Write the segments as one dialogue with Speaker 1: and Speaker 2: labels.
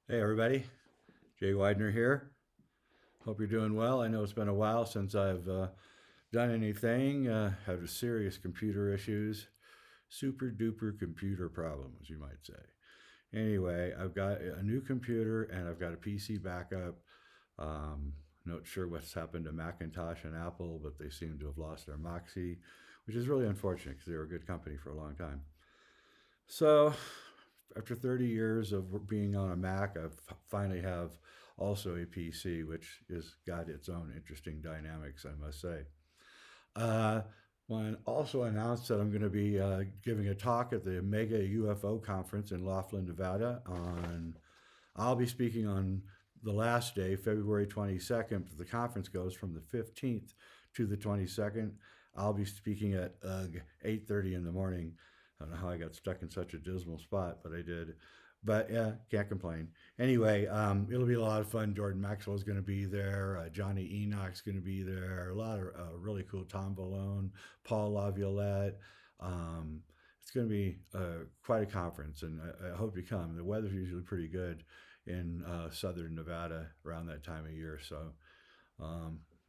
Speaker 1: Hey everybody, Jay Weidner here. Hope you're doing well. I know it's been a while since I've done anything. Have serious computer issues, super duper computer problems, you might say. Anyway, I've got a new computer and I've got a PC backup. Um, Not sure what's happened to Macintosh and Apple, but they seem to have lost their moxie, which is really unfortunate because they were a good company for a long time. So, after 30 years of being on a Mac, I finally have also a PC, which has got its own interesting dynamics, I must say. Uh, One also announced that I'm going to be giving a talk at the Mega UFO conference in Laughlin, Nevada. I'll be speaking on the last day, February 22nd. The conference goes from the 15th to the 22nd. I'll be speaking at 8:30 in the morning. I don't know how I got stuck in such a dismal spot, but I did. But yeah, can't complain. Anyway, it'll be a lot of fun. Jordan Maxwell's going to be there. Johnny Enoch's going to be there. A lot of really cool. Tom Valone, Paul Laviolette. Um, it's going to be quite a conference, and I hope you come. The weather's usually pretty good in southern Nevada around that time of year, so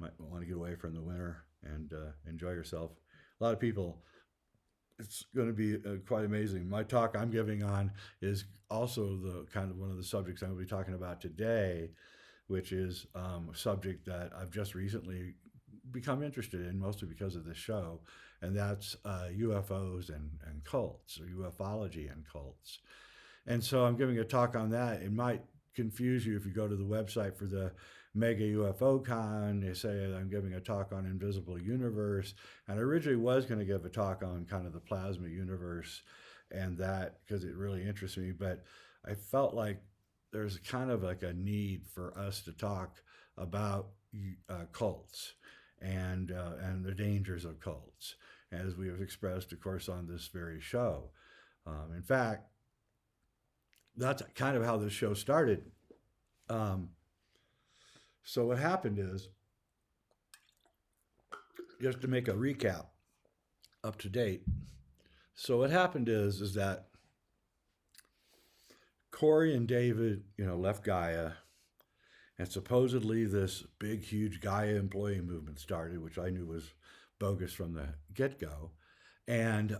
Speaker 1: might want to get away from the winter and enjoy yourself. A lot of people, it's going to be quite amazing. My talk I'm giving on is also the kind of one of the subjects I'm going to be talking about today, which is a subject that I've just recently become interested in, mostly because of this show, and that's UFOs and cults, or ufology and cults. And so I'm giving a talk on that. It might confuse you if you go to the website for the Mega UFO Con. They say I'm giving a talk on Invisible Universe. And I originally was going to give a talk on kind of the plasma universe and that because it really interests me. But I felt like there's kind of like a need for us to talk about cults and the dangers of cults, as we have expressed, of course, on this very show. In fact, that's kind of how this show started. Um, so what happened is, just to make a recap up to date. So what happened is that Corey and David, left Gaia, and supposedly this big, huge Gaia employee movement started, which I knew was bogus from the get go, and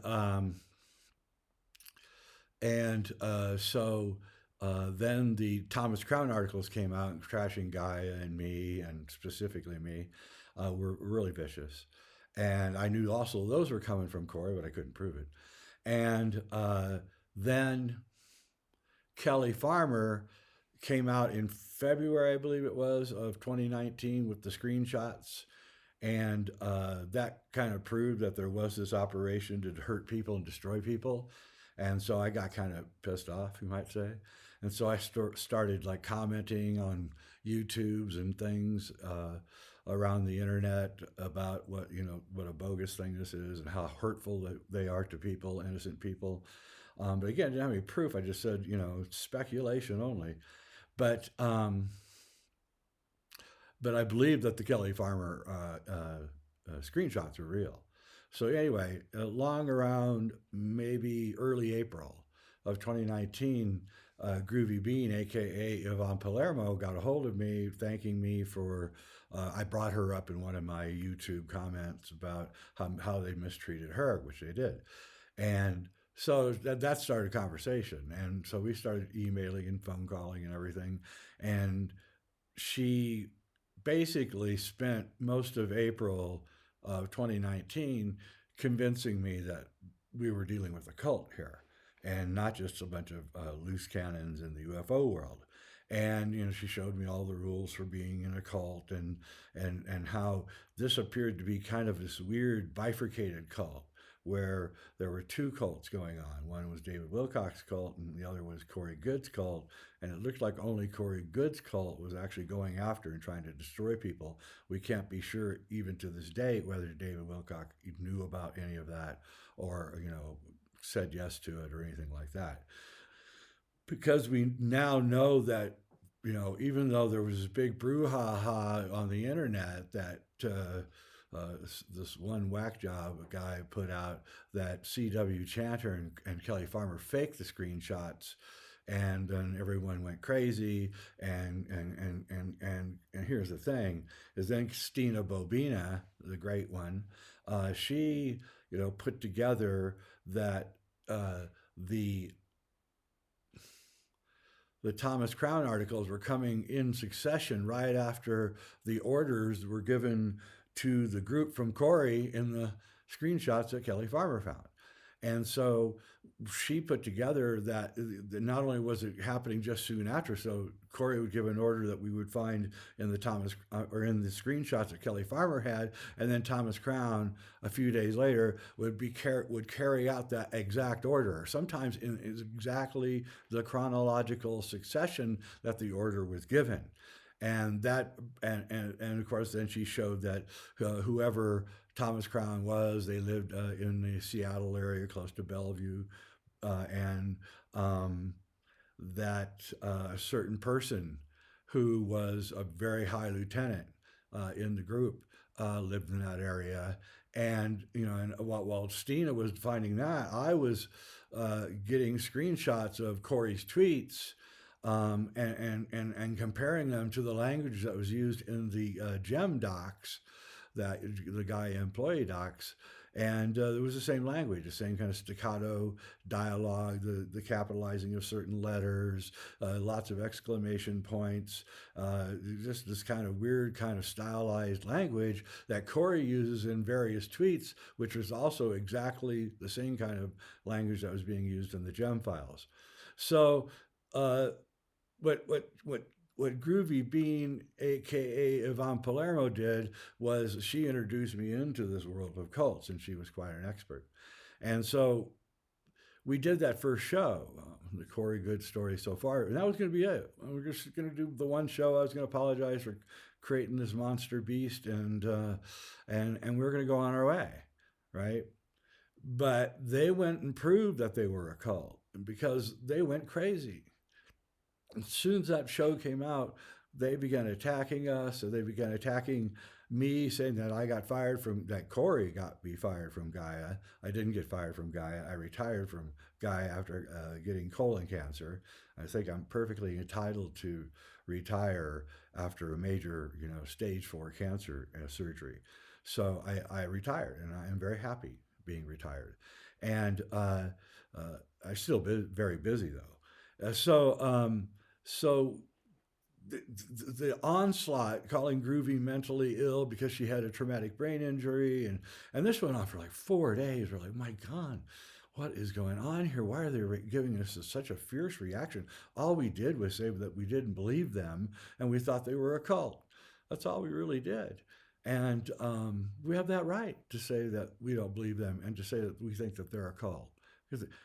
Speaker 1: then the Thomas Crown articles came out trashing Gaia and me, and specifically me, were really vicious. And I knew also those were coming from Corey, but I couldn't prove it. And then Kelly Farmer came out in February, I believe it was, of 2019 with the screenshots. And that kind of proved that there was this operation to hurt people and destroy people. And so I got kind of pissed off, you might say. And so I started like commenting on YouTubes and things around the internet about what a bogus thing this is and how hurtful that they are to people, innocent people. But again, I didn't have any proof. I just said, speculation only. But um, but I believe that the Kelly Farmer screenshots were real. So anyway, along around maybe early April of 2019, Groovie Bean, aka Yvonne Palermo, got a hold of me, thanking me for. I brought her up in one of my YouTube comments about how they mistreated her, which they did, and so that started a conversation, and so we started emailing and phone calling and everything, and she basically spent most of April of 2019 convincing me that we were dealing with a cult here and not just a bunch of loose cannons in the UFO world. And she showed me all the rules for being in a cult and how this appeared to be kind of this weird bifurcated cult where there were two cults going on. One was David Wilcock's cult, and the other was Corey Goode's cult. And it looked like only Corey Goode's cult was actually going after and trying to destroy people. We can't be sure, even to this day, whether David Wilcock knew about any of that or said yes to it or anything like that. Because we now know that even though there was this big brouhaha on the internet that this one whack job guy put out that C.W. Chanter and Kelly Farmer faked the screenshots, and then everyone went crazy. And here's the thing: is then Stina Bobina, the great one, she put together that the the Thomas Crown articles were coming in succession right after the orders were given to the group from Corey in the screenshots that Kelly Farmer found. And so she put together that not only was it happening just soon after, so Corey would give an order that we would find in the Thomas or in the screenshots that Kelly Farmer had, and then Thomas Crown a few days later would carry out that exact order, sometimes in exactly the chronological succession that the order was given. And that and of course then she showed that whoever Thomas Crown was, they lived in the Seattle area close to Bellevue, and that a certain person who was a very high lieutenant in the group lived in that area. And and while Stina was finding that, I was getting screenshots of Corey's tweets, and comparing them to the language that was used in the gem docs, that the guy employee docs. And it was the same language, the same kind of staccato dialogue, the capitalizing of certain letters, lots of exclamation points, just this kind of weird, kind of stylized language that Corey uses in various tweets, which was also exactly the same kind of language that was being used in the gem files. So, uh, what Groovie Bean, aka Yvonne Palermo, did was she introduced me into this world of cults, and she was quite an expert. And so we did that first show, the Corey Good story so far, and that was going to be it. We're just going to do the one show. I was going to apologize for creating this monster beast, and we were going to go on our way, right? But they went and proved that they were a cult because they went crazy. As soon as that show came out, they began attacking us. So they began attacking me, saying that I got fired from, that Corey got me fired from Gaia. I didn't get fired from Gaia. I retired from Gaia after getting colon cancer. I think I'm perfectly entitled to retire after a major, stage 4 cancer surgery. So I retired, and I am very happy being retired. And I'm still very busy though. So the onslaught, calling Groovie mentally ill because she had a traumatic brain injury, and this went on for like 4 days. We're like, my God, what is going on here? Why are they giving us such a fierce reaction? All we did was say that we didn't believe them, and we thought they were a cult. That's all we really did. And we have that right to say that we don't believe them and to say that we think that they're a cult.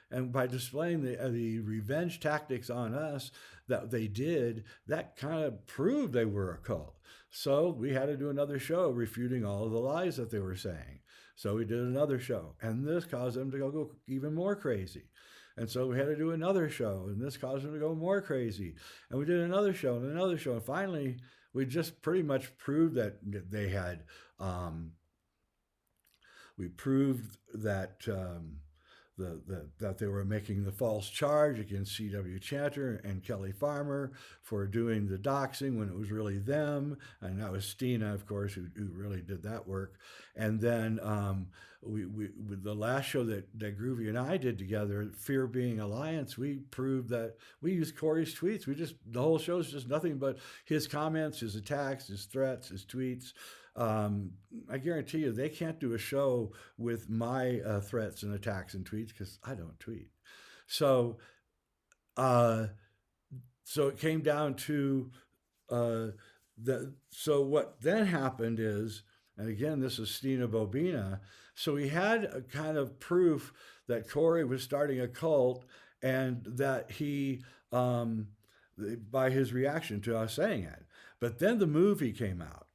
Speaker 1: And by displaying the revenge tactics on us that they did, that kind of proved they were a cult. So we had to do another show refuting all of the lies that they were saying. So we did another show, and this caused them to go even more crazy. And so we had to do another show, and this caused them to go more crazy. And we did another show and another show, and finally we just pretty much proved that they had. We proved that. That they were making the false charge against C.W. Chanter and Kelly Farmer for doing the doxing when it was really them. And that was Stina, of course, who really did that work. And then with the last show that Groovie and I did together, Fear Being Alliance, we proved that we used Corey's tweets. The whole show is just nothing but his comments, his attacks, his threats, his tweets. I guarantee you they can't do a show with my threats and attacks and tweets because I don't tweet. So, so it came down to So what then happened is, and again, this is Stina Bobina. So we had a kind of proof that Corey was starting a cult, and that he, by his reaction to us saying it. But then the movie came out.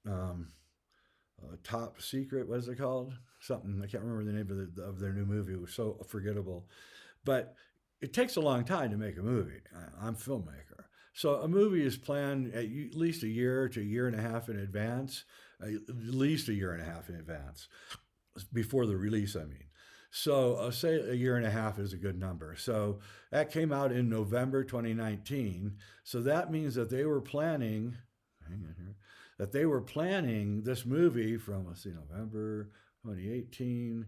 Speaker 1: Top Secret, what is it called? Something, I can't remember the name of their new movie. It was so forgettable. But it takes a long time to make a movie. I'm a filmmaker. So a movie is planned at least a year to a year and a half in advance, at least a year and a half in advance, before the release, I mean. So say a year and a half is a good number. So that came out in November 2019. So that means that they were planning, hang on here, that they were planning this movie from, let's see, November 2018,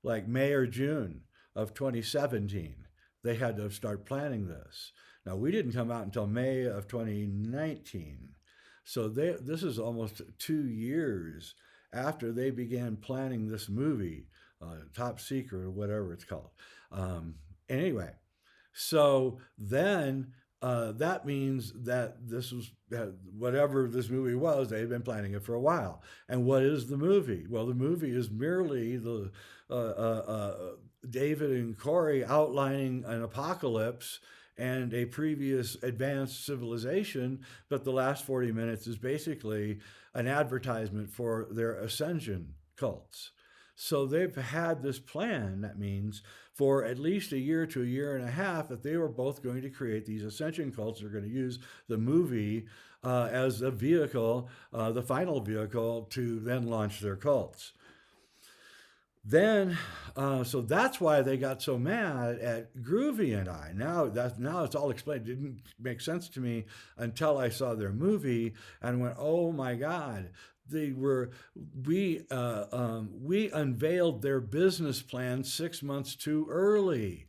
Speaker 1: like May or June of 2017. They had to start planning this. Now, we didn't come out until May of 2019. So this is almost 2 years after they began planning this movie, Top Secret or whatever it's called. Anyway, so then that means that this was whatever this movie was, they had been planning it for a while. And what is the movie? Well, the movie is merely the David and Corey outlining an apocalypse and a previous advanced civilization, but the last 40 minutes is basically an advertisement for their ascension cults. So they've had this plan, that means, for at least a year to a year and a half, that they were both going to create these ascension cults. They're going to use the movie as a vehicle, the final vehicle, to then launch their cults. Then, so that's why they got so mad at Groovie and I. Now it's all explained. It didn't make sense to me until I saw their movie and went, "Oh my God!" They were we unveiled their business plan 6 months too early,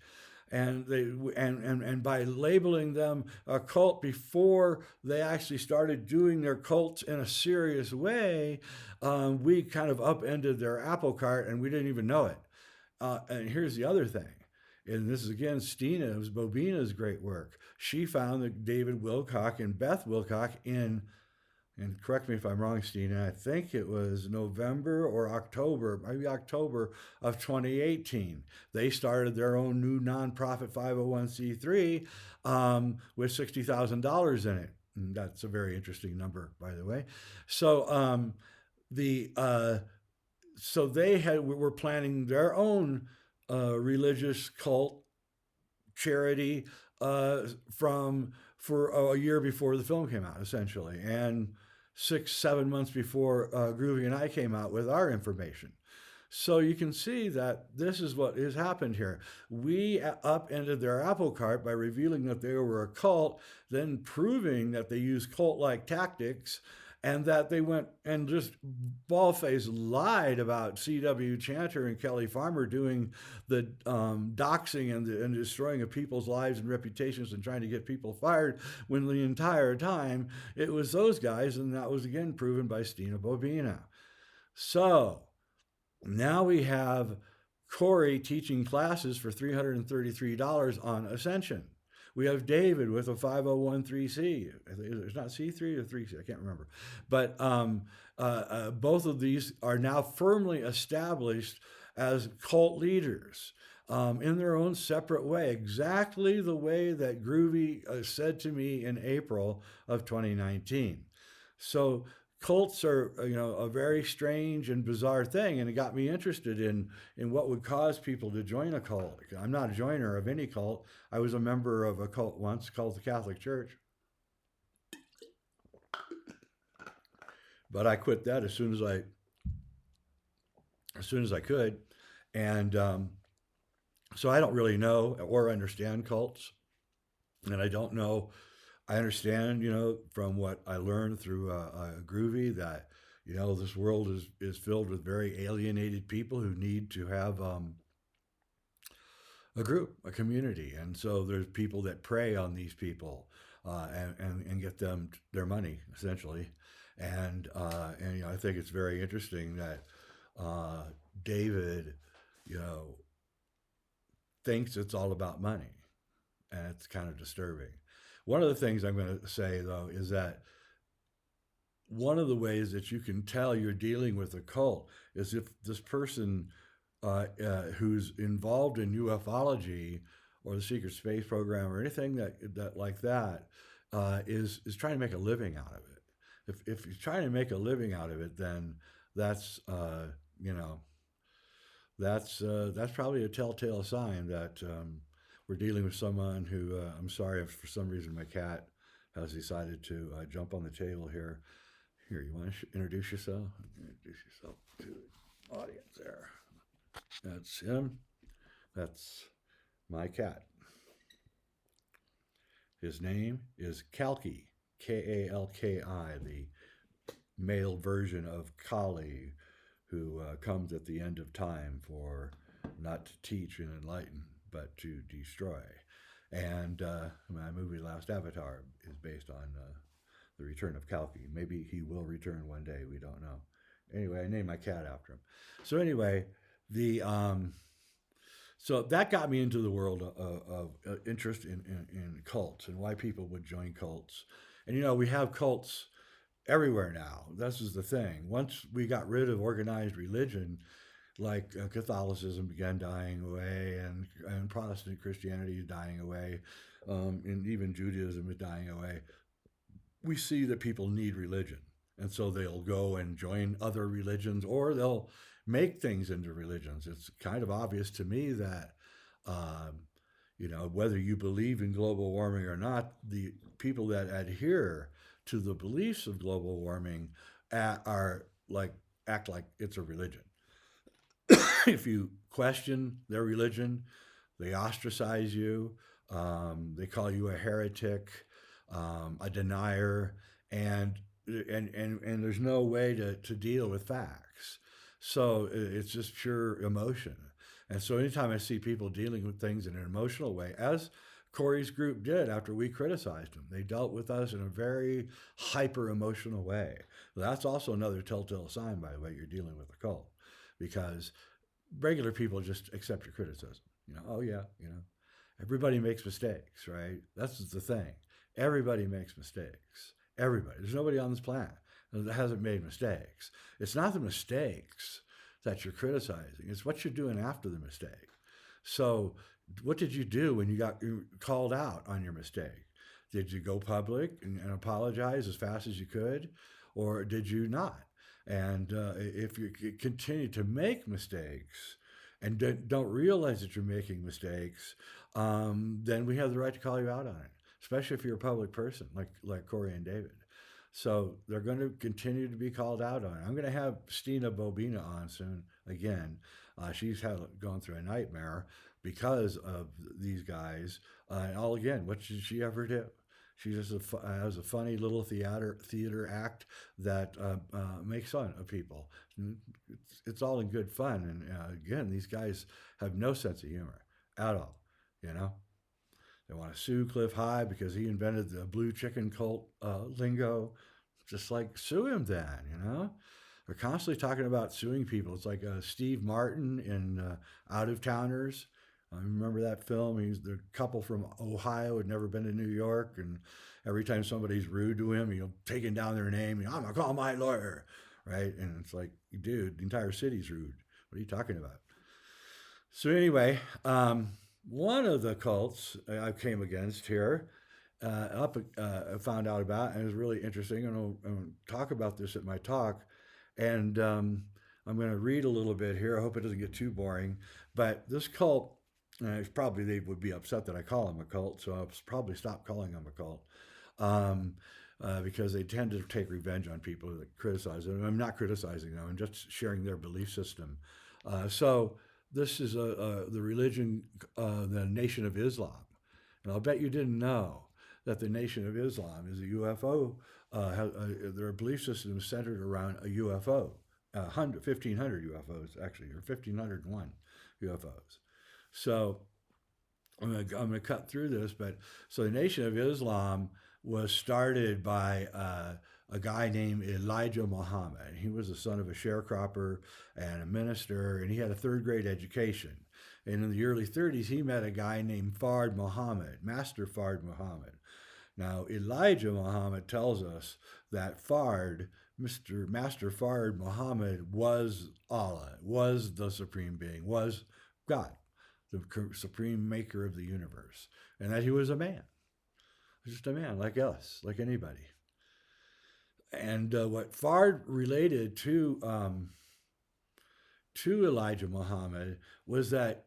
Speaker 1: and and by labeling them a cult before they actually started doing their cults in a serious way, we kind of upended their apple cart, and we didn't even know it. And here's the other thing, and this is again Stina's Bobina's great work. She found that David Wilcock and Beth Wilcock in, and correct me if I'm wrong, Stina, I think it was November or October, maybe October of 2018. They started their own new nonprofit 501c3 with $60,000 in it. And that's a very interesting number, by the way. So the so they were planning their own religious cult charity from for a year before the film came out, essentially, and 6, 7 months before Groovy and I came out with our information. So you can see that this is what has happened here. We upended their apple cart by revealing that they were a cult, then proving that they used cult-like tactics, and that they went and just bald-faced lied about C.W. Chanter and Kelly Farmer doing the doxing and destroying of people's lives and reputations and trying to get people fired, when the entire time it was those guys, and that was again proven by Stina Bobina. So now we have Corey teaching classes for $333 on Ascension. We have David with a 501c. It's not C3 or 3C, I can't remember. But both of these are now firmly established as cult leaders in their own separate way, exactly the way that Groovy said to me in April of 2019. So cults are, a very strange and bizarre thing, and it got me interested in what would cause people to join a cult. I'm not a joiner of any cult. I was a member of a cult once called the Catholic Church, but I quit that as soon as I could, and so I don't really know or understand cults, and I don't know. I understand, from what I learned through Groovy, that this world is filled with very alienated people who need to have a group, a community, and so there's people that prey on these people and get them their money essentially, and I think it's very interesting that David, thinks it's all about money, and it's kind of disturbing. One of the things I'm going to say, though, is that one of the ways that you can tell you're dealing with a cult is if this person who's involved in ufology or the secret space program or anything that like that is trying to make a living out of it. If you're trying to make a living out of it, then that's that's probably a telltale sign that we're dealing with someone who, I'm sorry if for some reason my cat has decided to jump on the table here. Here, you want to introduce yourself? Introduce yourself to the audience there. That's him. That's my cat. His name is Kalki, Kalki, the male version of Kali, who comes at the end of time for not to teach and enlighten, but to destroy. And my movie Last Avatar is based on the return of Kalki. Maybe he will return one day. We don't know. Anyway, I named my cat after him. So anyway, the so that got me into the world of interest in cults and why people would join cults. And we have cults everywhere now. This is the thing. Once we got rid of organized religion, like Catholicism began dying away, and Protestant Christianity is dying away, and even Judaism is dying away, we see that people need religion. And so they'll go and join other religions, or they'll make things into religions. It's kind of obvious to me that, whether you believe in global warming or not, the people that adhere to the beliefs of global warming act like it's a religion. If you question their religion, they ostracize you. They call you a heretic, a denier, and there's no way to deal with facts. So it's just pure emotion. And so anytime I see people dealing with things in an emotional way, as Corey's group did after we criticized them, they dealt with us in a very hyper emotional way. That's also another telltale sign, by the way, you're dealing with a cult, because regular people just accept your criticism. Oh yeah, everybody makes mistakes, right? That's the thing. Everybody makes mistakes. Everybody. There's nobody on this planet that hasn't made mistakes. It's not the mistakes that you're criticizing. It's what you're doing after the mistake. So what did you do when you got called out on your mistake? Did you go public and apologize as fast as you could? Or did you not? And if you continue to make mistakes and don't realize that you're making mistakes, then we have the right to call you out on it, especially if you're a public person like Corey and David. So they're going to continue to be called out on it. I'm going to have Stina Bobina on soon again. She's gone through a nightmare because of these guys. All again, what did she ever do? She just has a funny little theater act that makes fun of people. It's all in good fun. And again, these guys have no sense of humor at all. They want to sue Cliff High because he invented the blue chicken cult lingo. Just like sue him then. They're constantly talking about suing people. It's like Steve Martin in Out of Towners. I remember that film. He's the couple from Ohio, had never been to New York, and every time somebody's rude to him, taking down their name, I'm going to call my lawyer, right? And it's like, dude, the entire city's rude. What are you talking about? So anyway, one of the cults I came against here, I found out about, and it was really interesting. And I'll talk about this at my talk. And I'm going to read a little bit here. I hope it doesn't get too boring. But this cult, probably they would be upset that I call them a cult, so I'll probably stop calling them a cult. Because they tend to take revenge on people that criticize them. I'm not criticizing them. I'm just sharing their belief system. So this is the religion, the Nation of Islam. And I'll bet you didn't know that the Nation of Islam is a UFO. Their belief system is centered around a UFO, 1,500 UFOs, actually, or 1,501 UFOs. So I'm going to cut through this. But so the Nation of Islam was started by a guy named Elijah Muhammad. He was the son of a sharecropper and a minister, and he had a third grade education. And in the early 30s, he met a guy named Fard Muhammad, Master Fard Muhammad. Now, Elijah Muhammad tells us that Master Fard Muhammad was Allah, was the supreme being, was God, the supreme maker of the universe, and that he was a man, just a man like us, like anybody. And what Fard related to Elijah Muhammad was that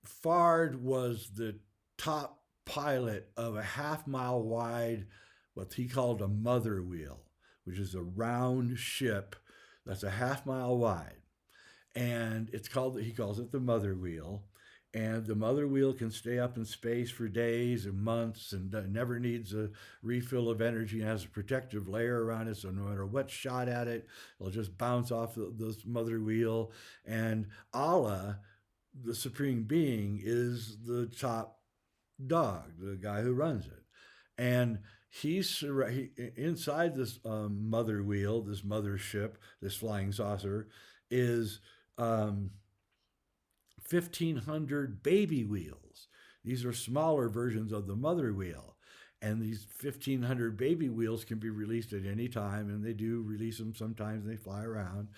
Speaker 1: Fard was the top pilot of a half-mile wide, what he called a mother wheel, which is a round ship that's a half-mile wide. And he calls it the mother wheel. And the mother wheel can stay up in space for days and months and never needs a refill of energy and has a protective layer around it. So no matter what shot at it, it'll just bounce off this mother wheel. And Allah, the supreme being, is the top dog, the guy who runs it. And inside this mother wheel, this mother ship, this flying saucer, is 1,500 baby wheels. These are smaller versions of the mother wheel. And these 1,500 baby wheels can be released at any time, and they do release them sometimes, and they fly around.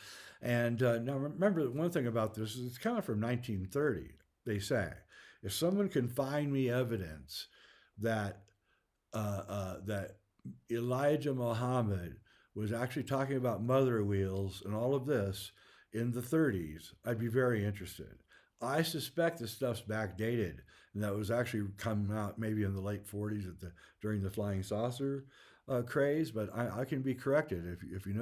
Speaker 1: And now remember, one thing about this is it's coming from 1930, they say. If someone can find me evidence that that Elijah Muhammad was actually talking about mother wheels and all of this in the 30s, I'd be very interested. I suspect this stuff's backdated, and that was actually coming out maybe in the late 40s during the flying saucer craze. But I can be corrected. If you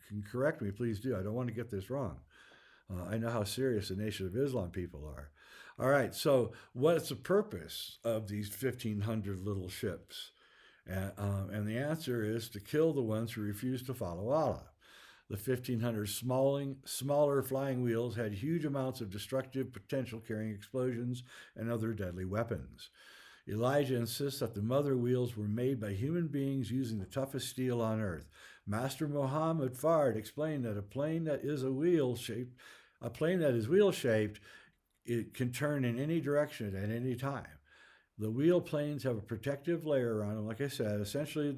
Speaker 1: can correct me, please do. I don't want to get this wrong. I know how serious the Nation of Islam people are. All right, so what's the purpose of these 1,500 little ships? And the answer is to kill the ones who refuse to follow Allah. The 1,500 smaller flying wheels had huge amounts of destructive potential, carrying explosions and other deadly weapons. Elijah insists that the mother wheels were made by human beings using the toughest steel on earth. Master Muhammad Fard explained that a plane that is wheel shaped, it can turn in any direction at any time. The wheel planes have a protective layer around them. Like I said, essentially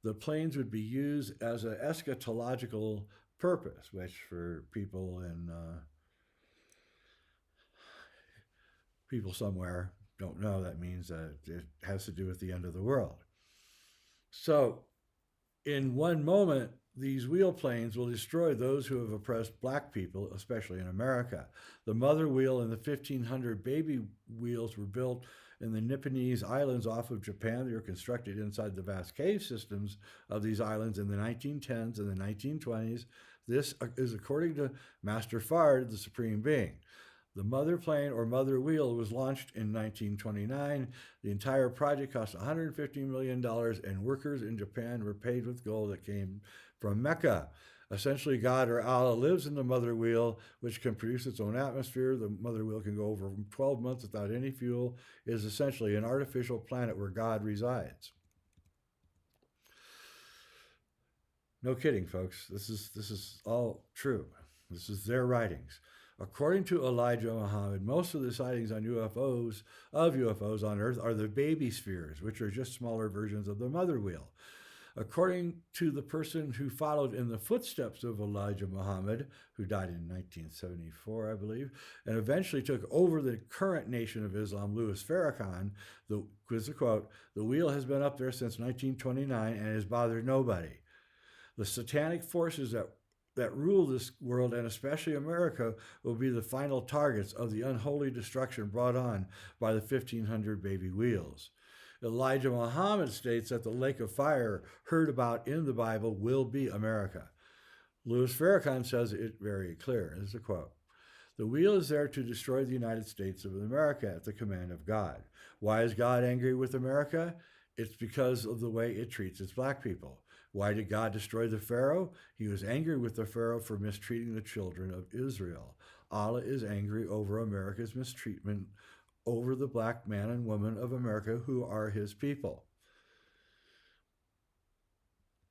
Speaker 1: the planes would be used as an eschatological purpose, which for people somewhere don't know, that means that it has to do with the end of the world. So in one moment, these wheel planes will destroy those who have oppressed black people, especially in America. The mother wheel and the 1,500 baby wheels were built in the Nipponese Islands off of Japan. They were constructed inside the vast cave systems of these islands in the 1910s and the 1920s. This is according to Master Fard, the Supreme Being. The mother plane or mother wheel was launched in 1929. The entire project cost $150 million, and workers in Japan were paid with gold that came from Mecca. Essentially, God or Allah lives in the mother wheel, which can produce its own atmosphere. The mother wheel can go over 12 months without any fuel. It is essentially an artificial planet where God resides. No kidding, folks. This is all true. This is their writings. According to Elijah Muhammad, most of the sightings on UFOs on Earth are the baby spheres, which are just smaller versions of the mother wheel. According to the person who followed in the footsteps of Elijah Muhammad, who died in 1974, I believe, and eventually took over the current Nation of Islam, Louis Farrakhan, quote, "The wheel has been up there since 1929 and has bothered nobody. The satanic forces that rule this world, and especially America, will be the final targets of the unholy destruction brought on by the 1,500 baby wheels." Elijah Muhammad states that the lake of fire heard about in the Bible will be America. Louis Farrakhan says it very clear. This is a quote. "The wheel is there to destroy the United States of America at the command of God. Why is God angry with America? It's because of the way it treats its black people. Why did God destroy the Pharaoh? He was angry with the Pharaoh for mistreating the children of Israel. Allah is angry over America's mistreatment over the black man and woman of America who are his people."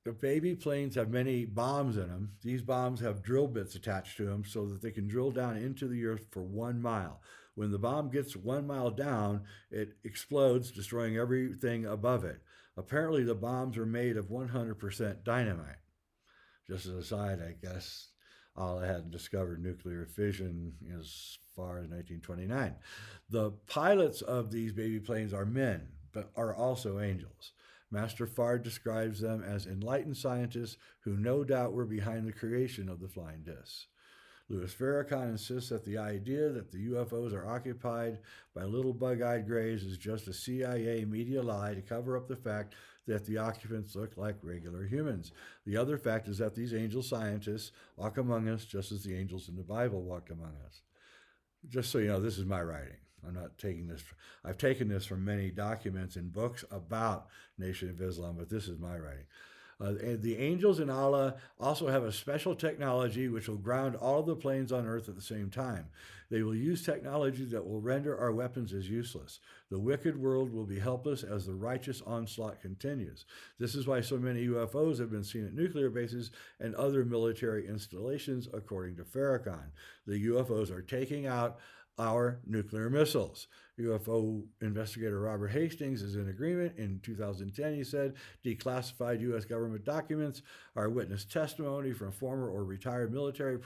Speaker 1: The baby planes have many bombs in them. These bombs have drill bits attached to them so that they can drill down into the earth for 1 mile. When the bomb gets 1 mile down, it explodes, destroying everything above it. Apparently, the bombs are made of 100% dynamite. Just as an aside, I guess Allah hadn't discovered nuclear fission as far as 1929. The pilots of these baby planes are men, but are also angels. Master Fard describes them as enlightened scientists who no doubt were behind the creation of the flying discs. Louis Farrakhan insists that the idea that the UFOs are occupied by little bug eyed grays is just a CIA media lie to cover up the fact that the occupants look like regular humans. The other fact is that these angel scientists walk among us just as the angels in the Bible walk among us. Just so you know, this is my writing. I'm not taking this. I've taken this from many documents and books about Nation of Islam, but this is my writing. The angels in Allah also have a special technology which will ground all of the planes on Earth at the same time. They will use technology that will render our weapons as useless. The wicked world will be helpless as the righteous onslaught continues. This is why so many UFOs have been seen at nuclear bases and other military installations, according to Farrakhan. The UFOs are taking out our nuclear missiles. UFO investigator Robert Hastings is in agreement. In 2010, he said, declassified U.S. government documents are witness testimony from former or retired military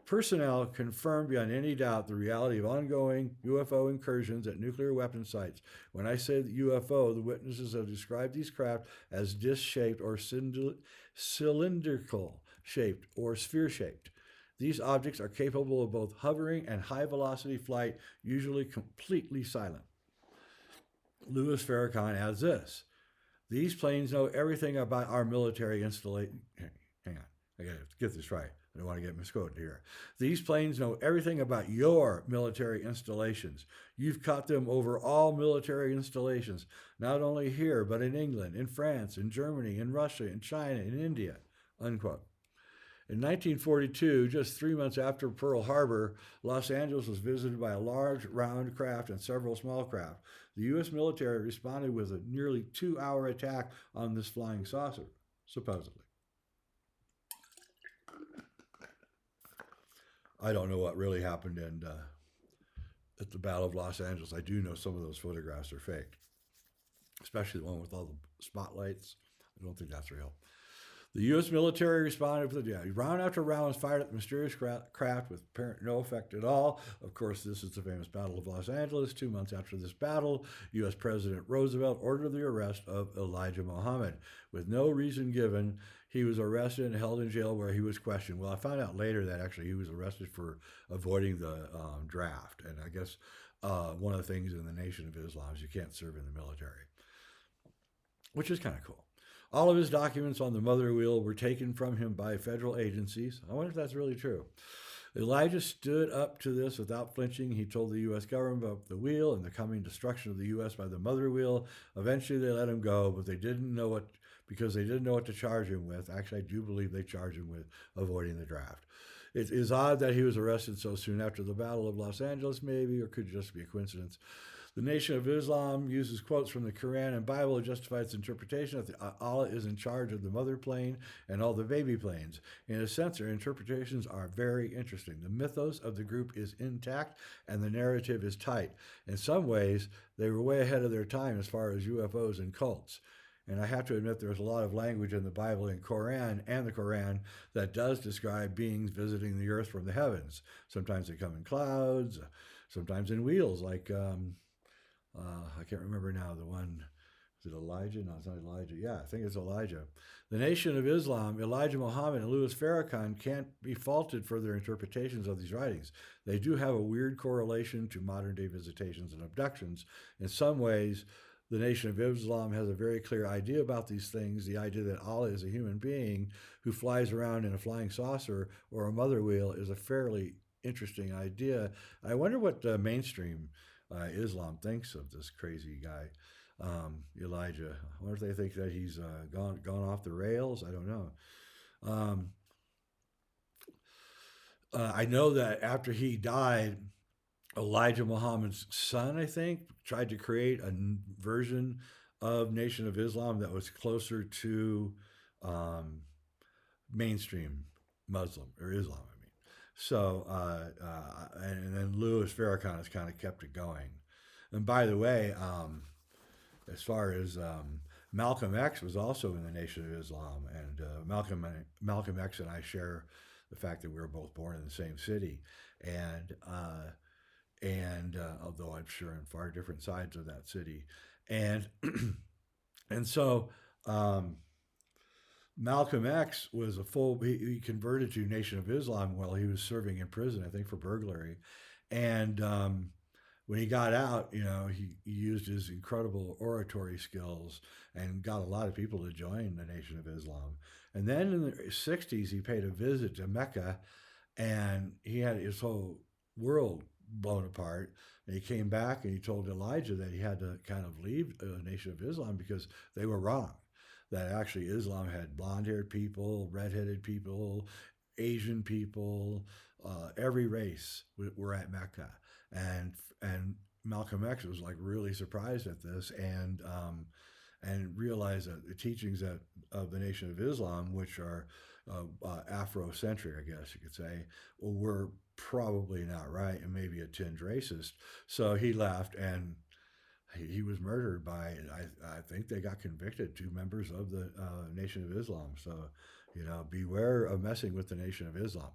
Speaker 1: personnel confirmed beyond any doubt the reality of ongoing UFO incursions at nuclear weapon sites. When I say the UFO, the witnesses have described these craft as disc-shaped or cylindrical shaped or sphere-shaped. These objects are capable of both hovering and high-velocity flight, usually completely silent. Louis Farrakhan adds this. These planes know everything about our military installation. Hang on, I gotta get this right. I don't want to get misquoted here. These planes know everything about your military installations. You've caught them over all military installations, not only here, but in England, in France, in Germany, in Russia, in China, in India, unquote. In 1942, just 3 months after Pearl Harbor, Los Angeles was visited by a large round craft and several small craft. The U.S. military responded with a nearly 2-hour attack on this flying saucer, supposedly. I don't know what really happened at the Battle of Los Angeles. I do know some of those photographs are fake, especially the one with all the spotlights. I don't think that's real. The U.S. military responded with round after round was fired at the mysterious craft with apparent no effect at all. Of course, this is the famous Battle of Los Angeles. 2 months after this battle, U.S. President Roosevelt ordered the arrest of Elijah Muhammad. With no reason given, he was arrested and held in jail where he was questioned. Well, I found out later that actually he was arrested for avoiding the draft. And I guess one of the things in the Nation of Islam is you can't serve in the military, which is kind of cool. All of his documents on the mother wheel were taken from him by federal agencies. I wonder if that's really true. Elijah stood up to this without flinching. He told the U.S. government about the wheel and the coming destruction of the U.S. by the mother wheel. Eventually, they let him go, but they didn't know what, because they didn't know what to charge him with. Actually, I do believe they charged him with avoiding the draft. It is odd that he was arrested so soon after the Battle of Los Angeles, maybe, or could just be a coincidence. The Nation of Islam uses quotes from the Quran and Bible to justify its interpretation that Allah is in charge of the mother plane and all the baby planes. In a sense, their interpretations are very interesting. The mythos of the group is intact and the narrative is tight. In some ways, they were way ahead of their time as far as UFOs and cults. And I have to admit, there's a lot of language in the Bible and the Quran that does describe beings visiting the earth from the heavens. Sometimes they come in clouds, sometimes in wheels, like I can't remember now. The one, is it Elijah? No, it's not Elijah. Yeah, I think it's Elijah. The Nation of Islam, Elijah Muhammad, and Louis Farrakhan can't be faulted for their interpretations of these writings. They do have a weird correlation to modern day visitations and abductions. In some ways, the Nation of Islam has a very clear idea about these things. The idea that Allah is a human being who flies around in a flying saucer or a mother wheel is a fairly interesting idea. I wonder what mainstream Islam thinks of this crazy guy, Elijah. I wonder if they think that he's gone off the rails. I don't know. I know that after he died, Elijah Muhammad's son, I think, tried to create a version of Nation of Islam that was closer to mainstream Muslim or Islam. So, and then Louis Farrakhan has kind of kept it going. And by the way, as far as Malcolm X was also in the Nation of Islam, and Malcolm X and I share the fact that we were both born in the same city, and although I'm sure on far different sides of that city, and and so. Malcolm X was a full. He converted to Nation of Islam while he was serving in prison, I think, for burglary, and when he got out, he used his incredible oratory skills and got a lot of people to join the Nation of Islam. And then in the '60s, he paid a visit to Mecca, and he had his whole world blown apart. And he came back and he told Elijah that he had to kind of leave the Nation of Islam because they were wrong. That actually Islam had blonde-haired people, red-headed people, Asian people, every race were at Mecca, and Malcolm X was like really surprised at this, and realized that the teachings of the Nation of Islam, which are Afrocentric, I guess you could say, well, were probably not right and maybe a tinge racist. So he left, and he was murdered by, I think they got convicted, two members of the Nation of Islam. So, beware of messing with the Nation of Islam.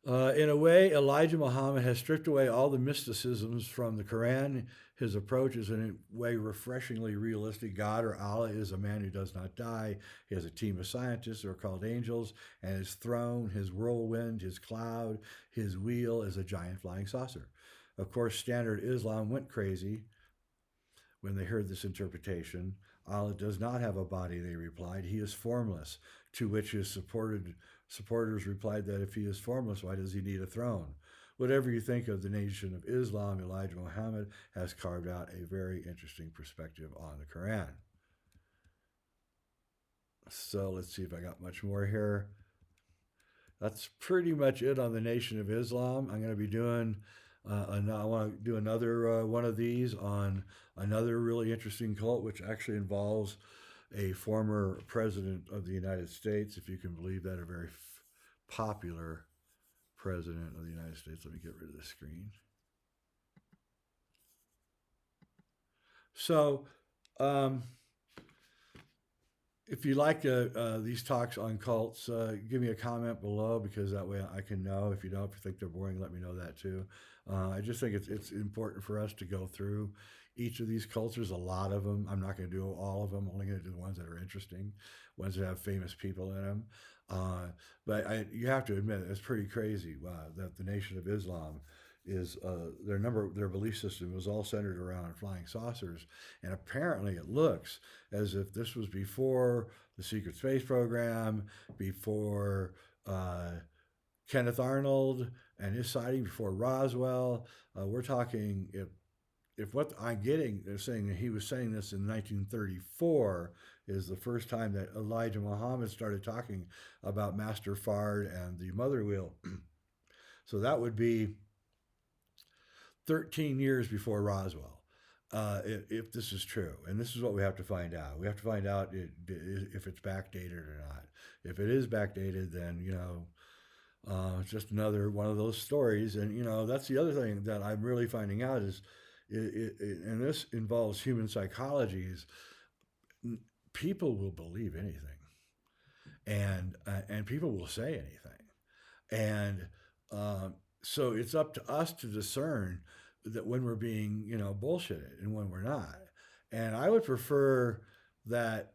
Speaker 1: In a way, Elijah Muhammad has stripped away all the mysticisms from the Quran. His approach is, in a way, refreshingly realistic. God, or Allah, is a man who does not die. He has a team of scientists who are called angels, and his throne, his whirlwind, his cloud, his wheel is a giant flying saucer. Of course, standard Islam went crazy when they heard this interpretation. Allah does not have a body, they replied. He is formless, to which his supporters replied that if he is formless, why does he need a throne? Whatever you think of the Nation of Islam, Elijah Muhammad has carved out a very interesting perspective on the Quran. So let's see if I got much more here. That's pretty much it on the Nation of Islam. I'm going to be doing I want to do another one of these on another really interesting cult, which actually involves a former president of the United States, if you can believe that, a very popular president of the United States. Let me get rid of the screen. So, if you like these talks on cults, give me a comment below, because that way I can know. If you don't, if you think they're boring, let me know that too. I just think it's important for us to go through each of these cults. There's a lot of them. I'm not going to do all of them. I'm only going to do the ones that are interesting, ones that have famous people in them. But you have to admit, it's pretty crazy that the Nation of Islam is their belief system was all centered around flying saucers, and apparently it looks as if this was before the secret space program, before Kenneth Arnold and his sighting, before Roswell. We're talking, if what I'm getting, they're saying that he was saying this in 1934 is the first time that Elijah Muhammad started talking about Master Fard and the mother wheel. So that would be 13 years before Roswell, if this is true. And this is what we have to find out. We have to find out if it's backdated or not. If it is backdated, then, it's just another one of those stories. And, that's the other thing that I'm really finding out is, and this involves human psychology, is people will believe anything. And people will say anything. And so it's up to us to discern that when we're being, bullshitted and when we're not. And I would prefer that,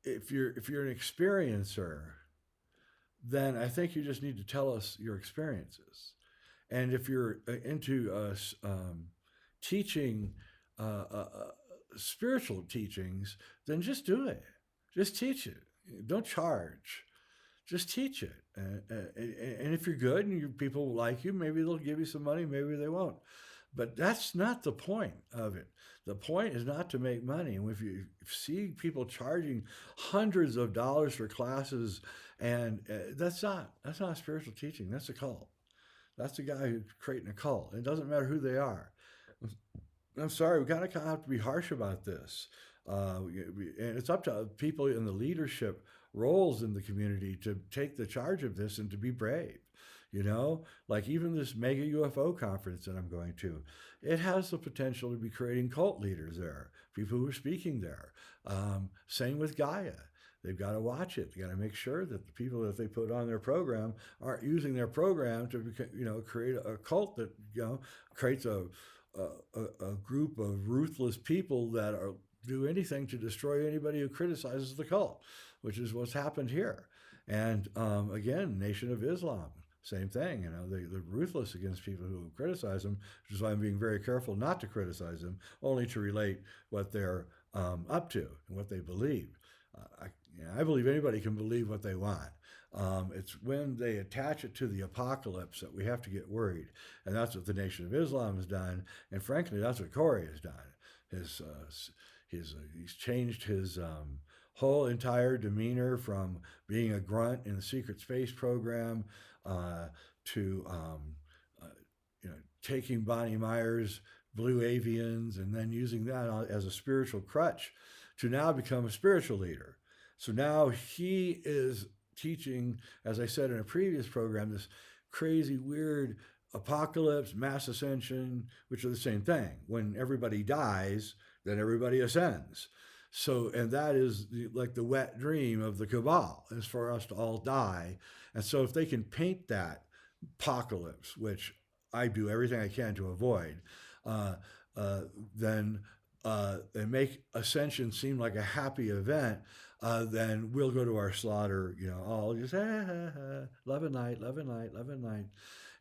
Speaker 1: if you're an experiencer, then I think you just need to tell us your experiences. And if you're into teaching spiritual teachings, then just do it. Just teach it. Don't charge. Just teach it. And if you're good and people like you, maybe they'll give you some money, maybe they won't. But that's not the point of it. The point is not to make money. And if you see people charging hundreds of dollars for classes, and that's not spiritual teaching. That's a cult. That's the guy who's creating a cult. It doesn't matter who they are. I'm sorry, we kind of have to be harsh about this. And it's up to people in the leadership roles in the community to take the charge of this and to be brave. Like even this mega UFO conference that I'm going to, it has the potential to be creating cult leaders there, people who are speaking there. Same with Gaia. They've got to watch it. They got to make sure that the people that they put on their program aren't using their program to, create a cult that, creates a group of ruthless people that are do anything to destroy anybody who criticizes the cult, which is what's happened here. And again, Nation of Islam, same thing. They're ruthless against people who criticize them, which is why I'm being very careful not to criticize them, only to relate what they're up to and what they believe. I believe anybody can believe what they want. It's when they attach it to the apocalypse that we have to get worried, and that's what the Nation of Islam has done. And frankly, that's what Corey has done. He's changed his whole entire demeanor from being a grunt in the secret space program to taking Bonnie Myers' blue avians and then using that as a spiritual crutch to now become a spiritual leader. So now he is teaching, as I said in a previous program, this crazy, weird apocalypse, mass ascension, which are the same thing. When everybody dies, then everybody ascends. So, and that is like the wet dream of the cabal, is for us to all die. And so if they can paint that apocalypse, which I do everything I can to avoid, then and make ascension seem like a happy event, then we'll go to our slaughter, all just love and light, love and light, love and light.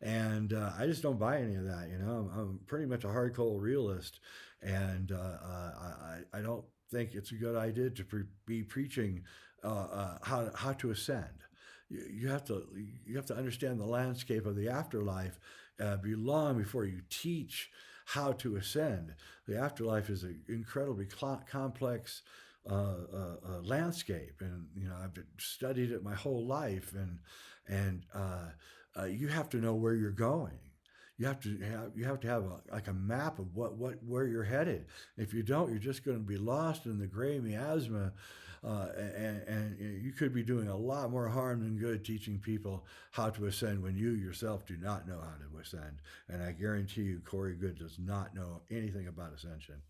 Speaker 1: And I just don't buy any of that. I'm pretty much a hardcore realist, and I don't think it's a good idea to be preaching how to ascend. You have to understand the landscape of the afterlife long before you teach how to ascend. The afterlife is an incredibly complex landscape, and I've studied it my whole life, and you have to know where you're going. You have to have a map of where you're headed. If you don't, you're just going to be lost in the gray miasma, and you could be doing a lot more harm than good teaching people how to ascend when you yourself do not know how to ascend. And I guarantee you, Corey Good does not know anything about ascension.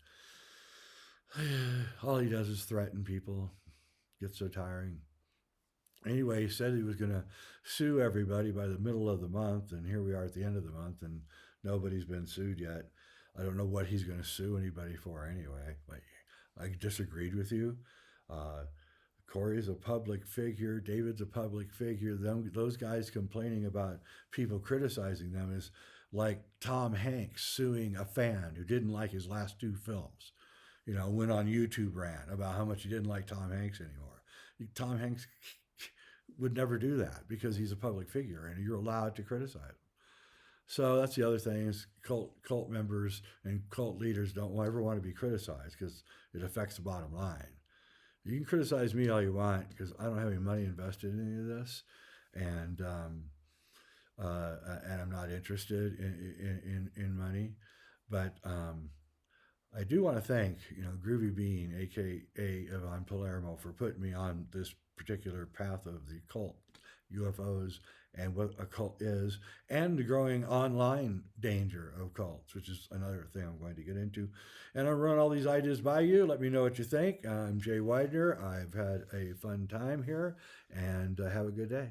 Speaker 1: All he does is threaten people. Gets so tiring. Anyway, he said he was going to sue everybody by the middle of the month, and here we are at the end of the month, and nobody's been sued yet. I don't know what he's going to sue anybody for anyway, but I disagreed with you. Corey's a public figure. David's a public figure. Those guys complaining about people criticizing them is like Tom Hanks suing a fan who didn't like his last two films. Went on YouTube rant about how much he didn't like Tom Hanks anymore. Tom Hanks would never do that because he's a public figure and you're allowed to criticize him. So that's the other thing is cult members and cult leaders don't ever want to be criticized because it affects the bottom line. You can criticize me all you want because I don't have any money invested in any of this, and I'm not interested in money. But I do want to thank Groovie Bean, aka Yvonne Palermo, for putting me on this particular path of the cult, UFOs, and what a cult is, and the growing online danger of cults, which is another thing I'm going to get into. And I'll run all these ideas by you. Let me know what you think. I'm Jay Weidner. I've had a fun time here, and have a good day.